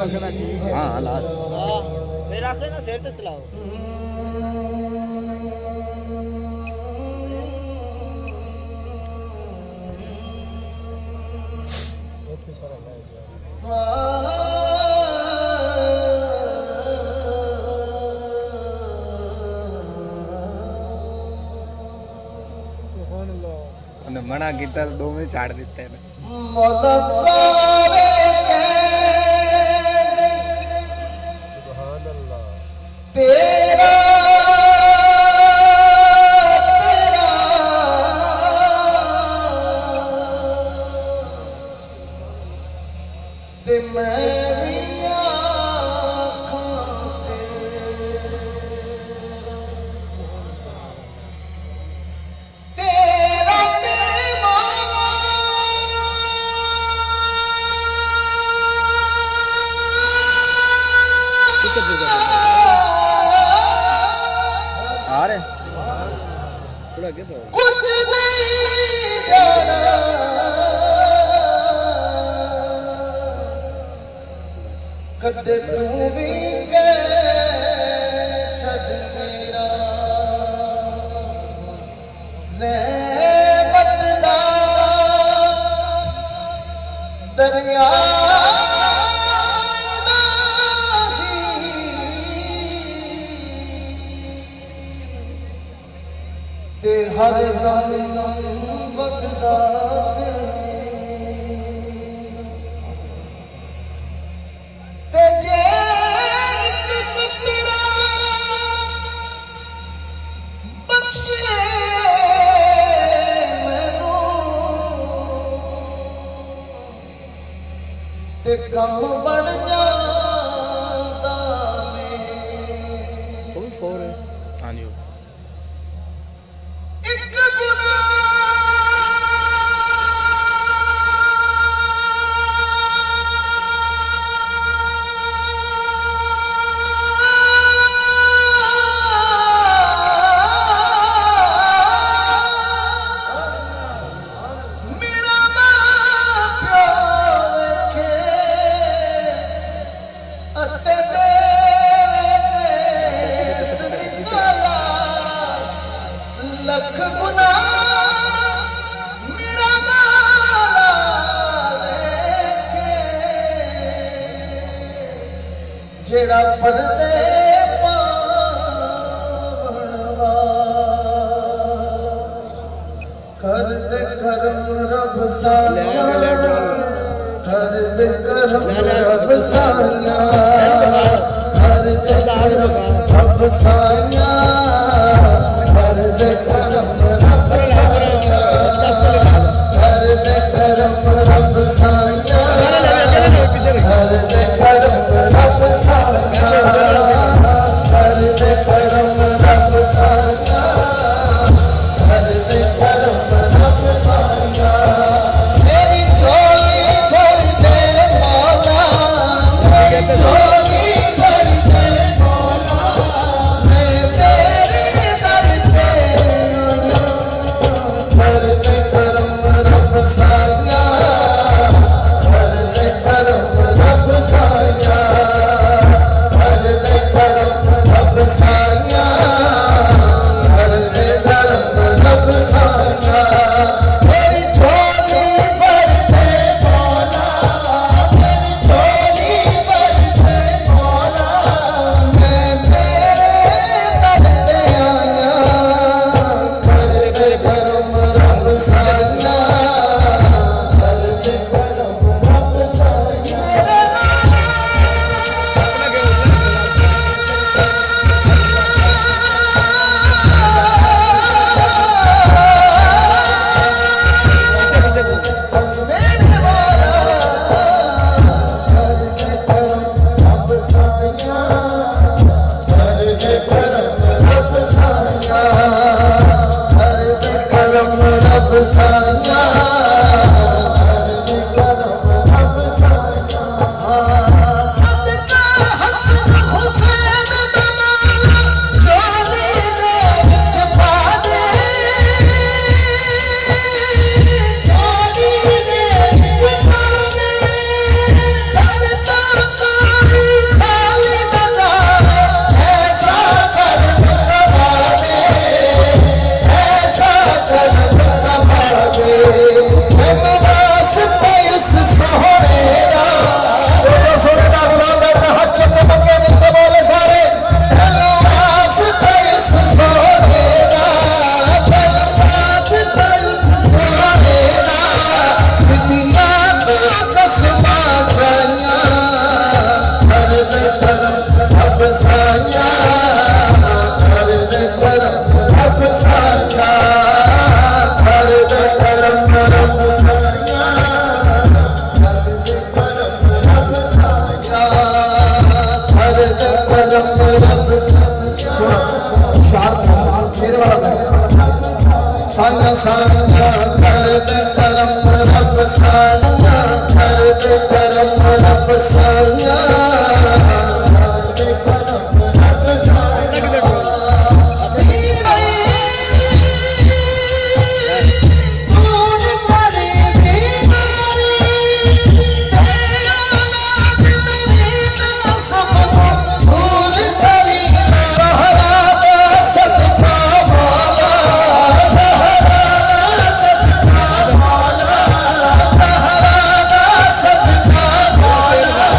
रखना ठीक है। हाँ हालात हाँ फिर आखिर ना सिर से चलाओ। मना किया तो 2 में छाड़ देते हैं तेरा ते मेरी आँखों तेरा दीवाना आ रहे थोड़ा क्या कुछ नहीं जाना कदे तू भी गए छड़ मेरा रहमत दा दरिया ते हर दम वगदा ते जे एक तेरा बख्शे मैनू ते कम बढ़ जाता फुल 4 है हाँ जी एक गुनाह मेरा मां प्यो वेखे अते देवे निकाला लख गुनाह मेरा माला वेखे जेड़ा पर्दे पावनवा कर दे करम रब साया कर दे करम रब साया कर दे करम रब साया कर दे करम रब साया कर दे करम रब साया कर दे करम रब साया कर दे करम रब साया कर दे करम रब साया मेरी झोली भर दे मौला मेरी झोली भर दे मौला मैं तेरे दर पे आया कर दे करम रब साया कर दे करम रब साया कर दे दे करम रब साया कर दे करम रब साया दूर करे बीमारी तेरा औलाद नवीना सबको दूर करे सहरा का सदका मौला सहरा का सदका मौला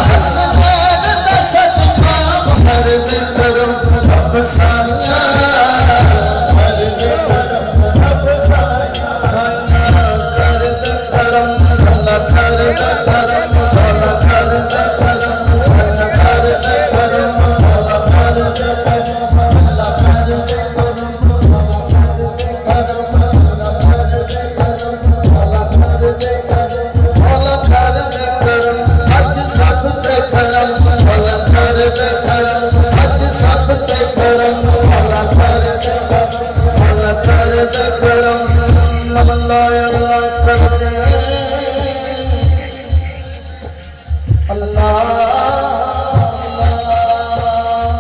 हसनैन दा सदका कर दे करम रब साया कर दे करम रब साया कर दे करम अल्लाह कर दे करम मौला कर दे करम साया कर दे करम मौला कर दे करम अल्लाह कर दे करम मौला कर दे करम अल्लाह कर दे करम मौला कर दे करम मौला कर दे करम अज सब ते करम मौला कर दे करम अज सब ते करम मौला कर दे करम मौला कर दे करम अल्लाह अल्लाह कर दे अल्लाह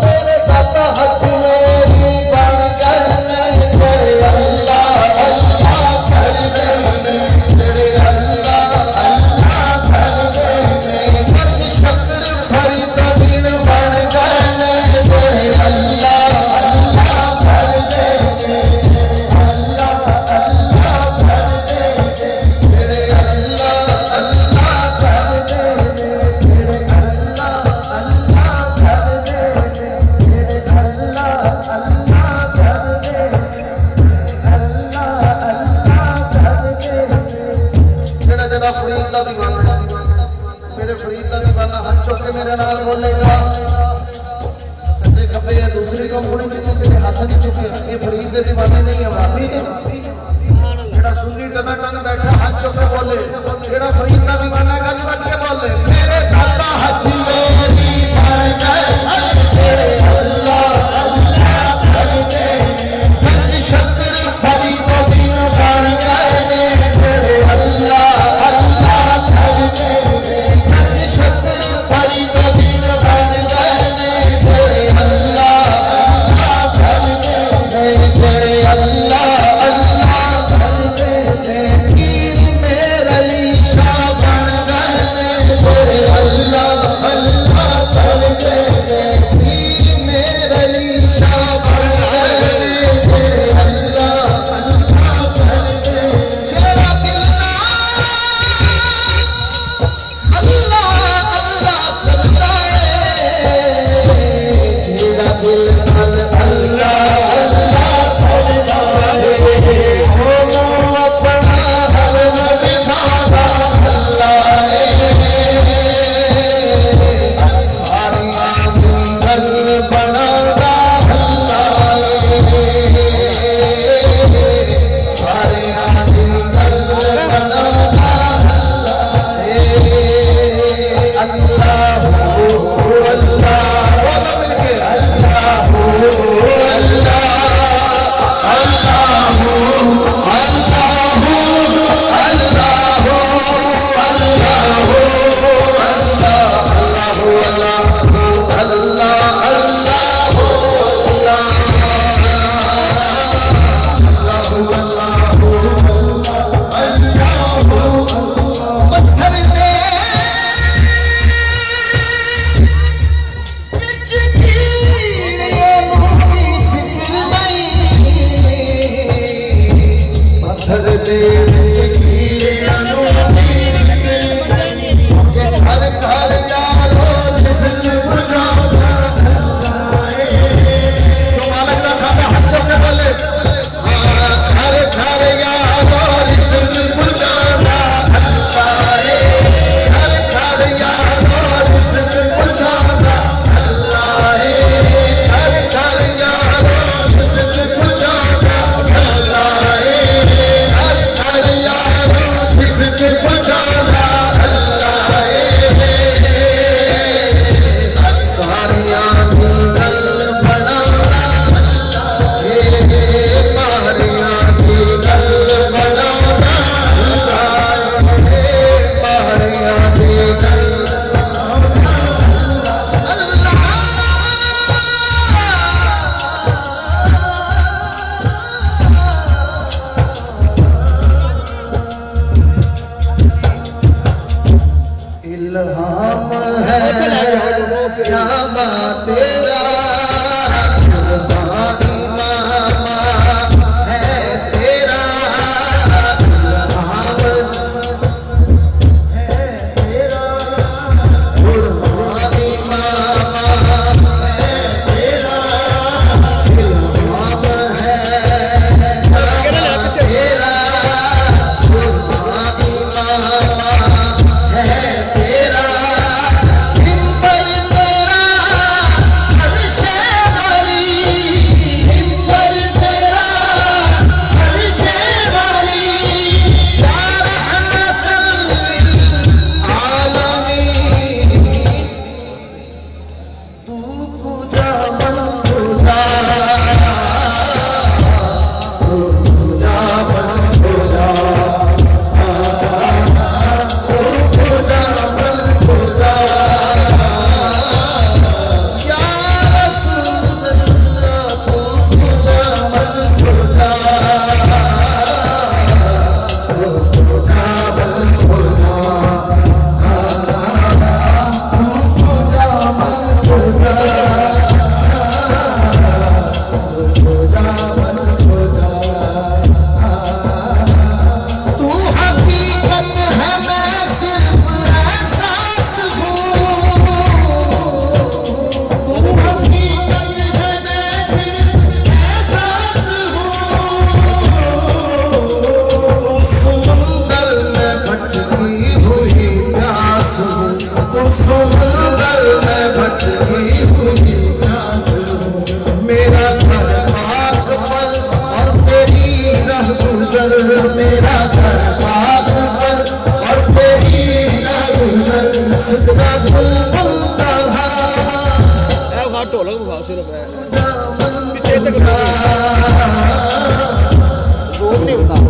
मेरे दाता हज मेरी बन गए नहीं तेरे अल्लाह अल्लाह कर दे तेरे अल्लाह अल्लाह कर दे मत शक्र फरीद दिन बन गए नहीं तेरे अल्लाह अल्लाह कर दे अल्लाह अल्लाह कर दे तेरे अल्लाह अल्लाह कर दे तेरे अल्लाह अल्लाह कर दे तेरे अल्लाह अल्लाह कर दे अल्लाह अल्लाह कर दे जेड़ा जेड़ा फरीद दा दीवाना मेरे फरीद दा दीवाना हाथ चुक के मेरे नाल बोलेगा सज्जे खब्बे या दूसरी कंपनी च जेड़े हाथ नहीं चुके ये फरीद दे दीवाने नहीं अवामी ने जेड़ा सुन्नी टना टन बैठा हाथ चुक के बोले जेड़ा फरीद दा दीवाना गज बज के बोले मेरे दाता हज मेरी बन गए तेरे अल्लाह अल्लाह कर दे मत शक्र फरीद दिन बन गए तेरे अल्लाह अल्लाह कर दे मत शक्र फरीद दिन बन गए तेरे अल्लाह अल्लाह कर दे तेरे अल्लाह अल्लाह कर दे पीर मेरा अली शाह बन गए तेरे अल्लाह अल्लाह इल्हाम है क्या बात तेरा ढोलक बुखाओ सिर्फ पीछे तक जोर नहीं होता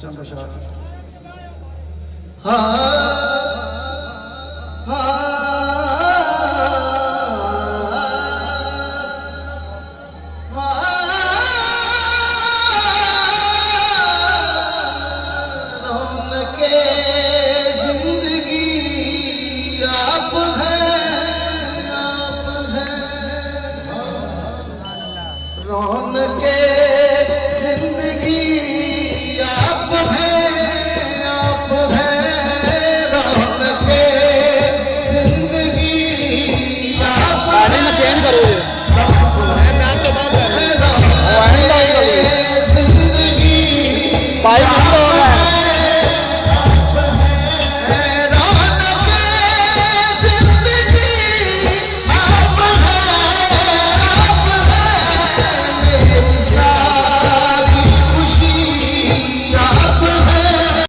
चंद शाह हाँ